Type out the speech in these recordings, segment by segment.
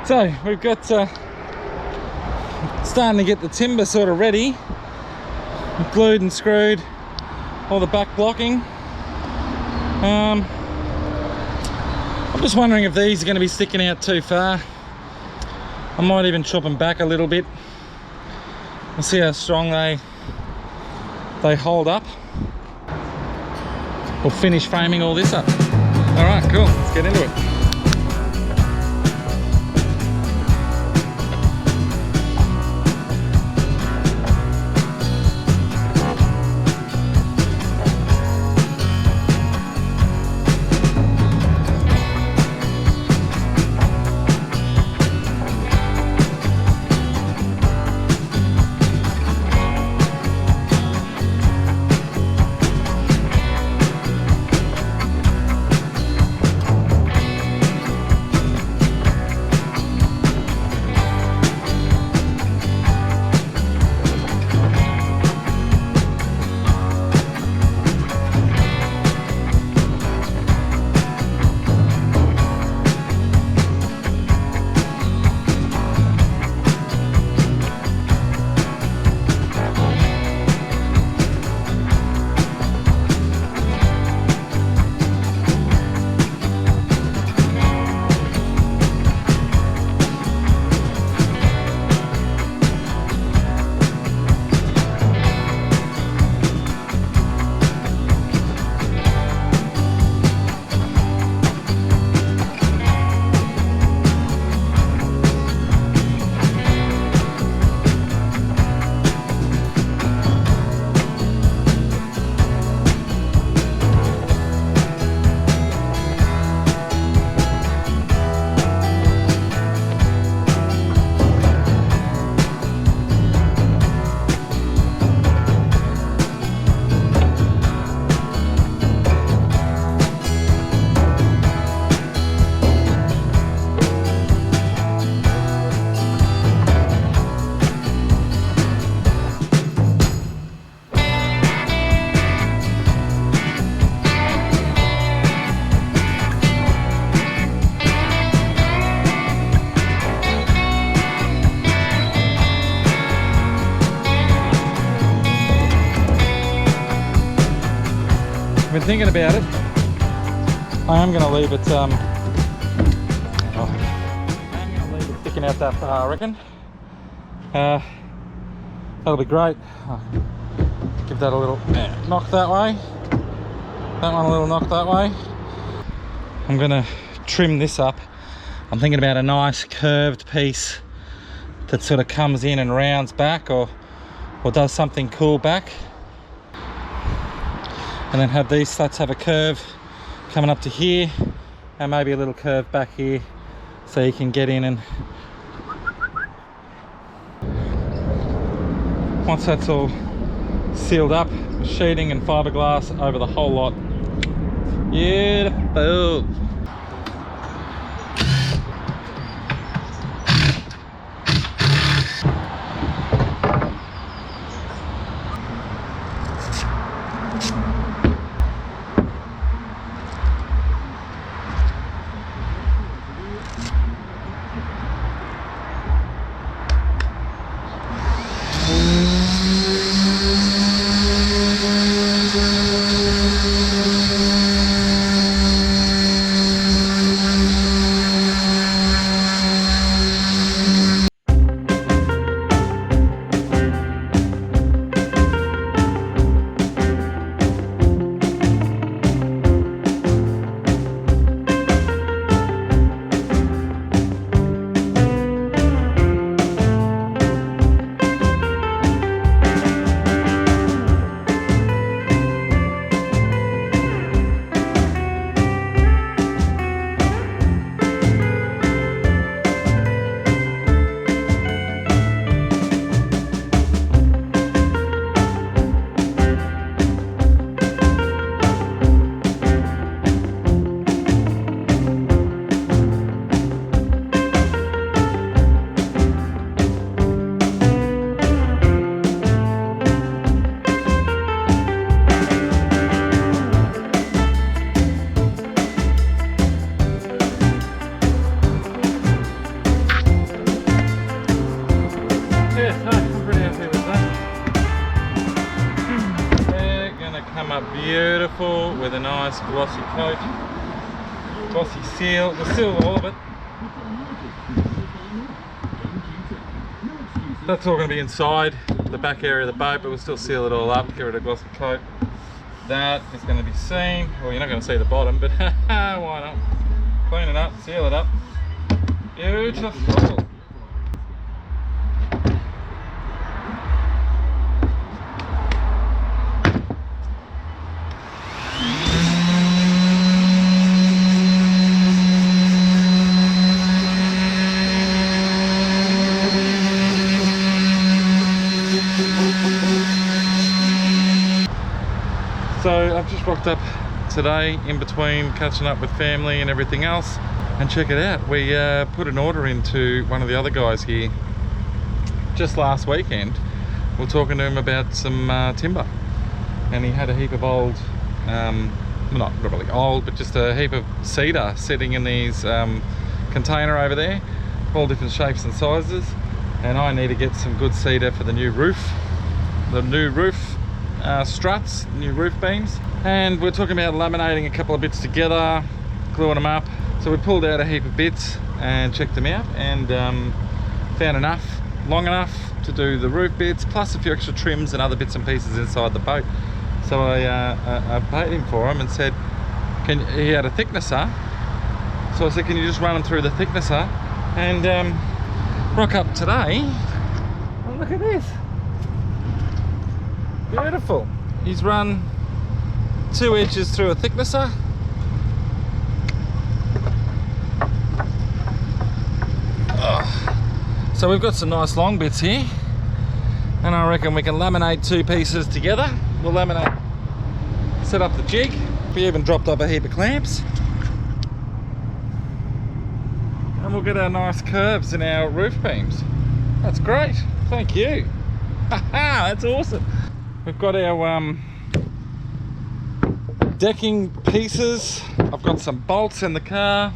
So we've got starting to get the timber sort of ready, glued and screwed, all the back blocking. I'm just wondering if these are going to be sticking out too far. I might even chop them back a little bit. We'll see how strong they hold up. We'll finish framing all this up. All right, cool, let's get into it. Been thinking about it. I am going to leave it. I'm going to leave it sticking out that far, I reckon. That'll be great. Give that a little knock that way. That one a little knock that way. I'm going to trim this up. I'm thinking about a nice curved piece that sort of comes in and rounds back, or does something cool back. And then have these slats have a curve coming up to here, and maybe a little curve back here, so you can get in. And once that's all sealed up, sheeting and fiberglass over the whole lot. Beautiful. beautiful with a nice glossy coat, glossy seal. We'll seal all of it. That's all going to be inside the back area of the boat, but we'll still seal it all up, give it a glossy coat. That is going to be seen. Well, you're not going to see the bottom, but why not? Clean it up, seal it up. Beautiful. So I've just rocked up today in between catching up with family and everything else, and check it out, we put an order into one of the other guys here just last weekend. We're talking to him about some timber, and he had a heap of old, not really old, but just a heap of cedar sitting in these container over there, all different shapes and sizes, and I need to get some good cedar for the new roof struts, new roof beams, and we're talking about laminating a couple of bits together, gluing them up. So we pulled out a heap of bits and checked them out, and found enough, long enough to do the roof bits, plus a few extra trims and other bits and pieces inside the boat. So I paid him for them and said, he had a thicknesser, so I said, can you just run them through the thicknesser and rock up today. Oh, look at this. Beautiful. He's run 2 inches through a thicknesser. So we've got some nice long bits here, and I reckon we can laminate 2 pieces together. We'll laminate, set up the jig. We even dropped up a heap of clamps, and we'll get our nice curves in our roof beams. That's great, thank you. Haha, that's awesome. We've got our decking pieces. I've got some bolts in the car.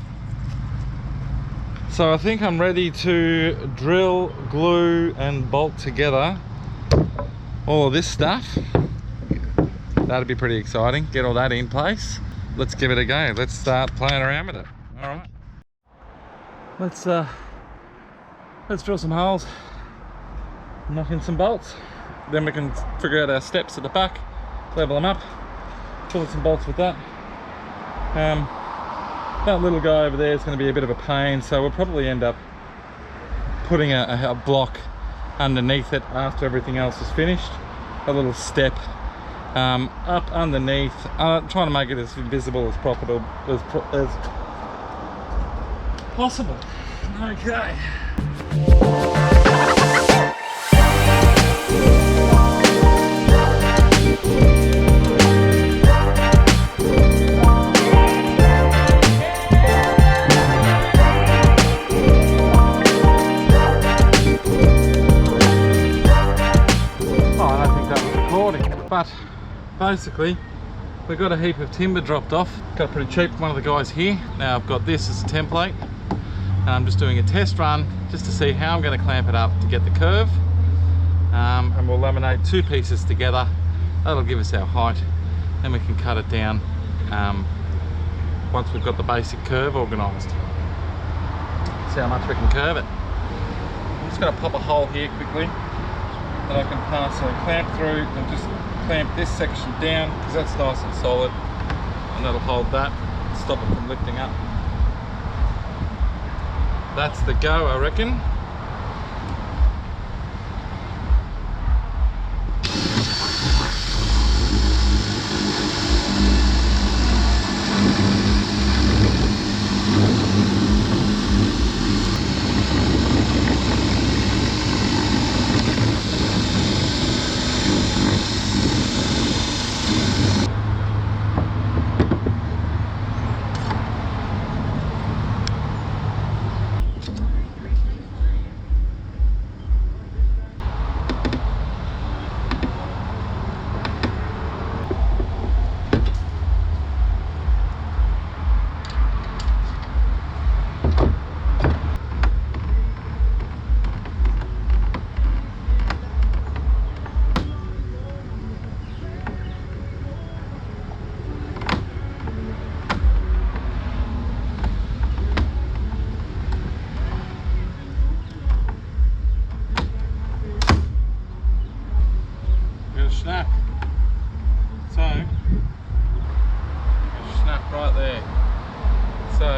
So I think I'm ready to drill, glue and bolt together all of this stuff. That'd be pretty exciting. Get all that in place. Let's give it a go. Let's start playing around with it. All right. Let's drill some holes, knock in some bolts. Then we can figure out our steps at the back, level them up, pull some bolts with that. That little guy over there is going to be a bit of a pain, so we'll probably end up putting a block underneath it after everything else is finished. A little step up underneath, trying to make it as invisible as possible. Okay. But basically we got a heap of timber dropped off, got it pretty cheap from one of the guys here. Now I've got this as a template, and I'm just doing a test run just to see how I'm going to clamp it up to get the curve, and we'll laminate 2 pieces together. That'll give us our height, then we can cut it down once we've got the basic curve organised. See how much we can curve it. I'm just going to pop a hole here quickly that I can pass a clamp through, and just clamp this section down because that's nice and solid, and that'll hold that, stop it from lifting up. That's the go, I reckon.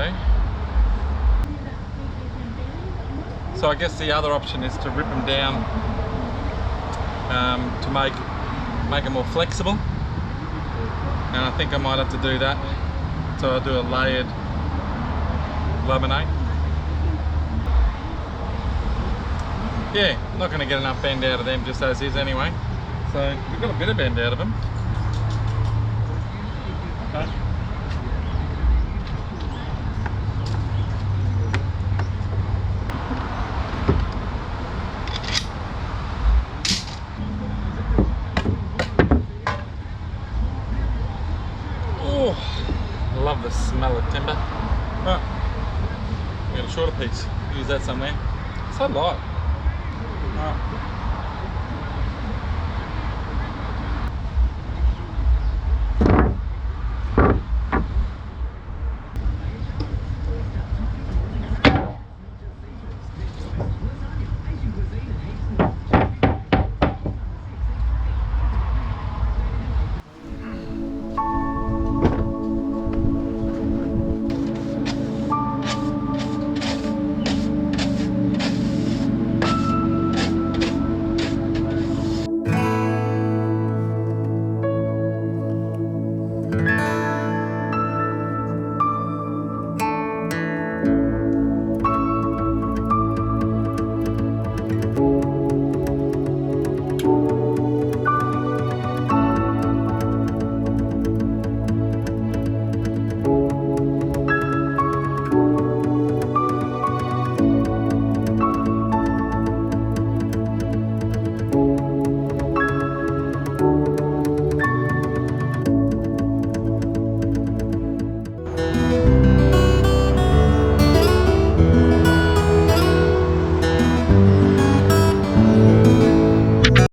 anyway. So I guess the other option is to rip them down to make them more flexible, and I think I might have to do that. So I'll do a layered laminate. Yeah, not going to get enough bend out of them just as is anyway. So we've got a bit of bend out of them. Okay. Oh, I love the smell of timber. Right, we got a shorter piece. Use that somewhere. So light. Right.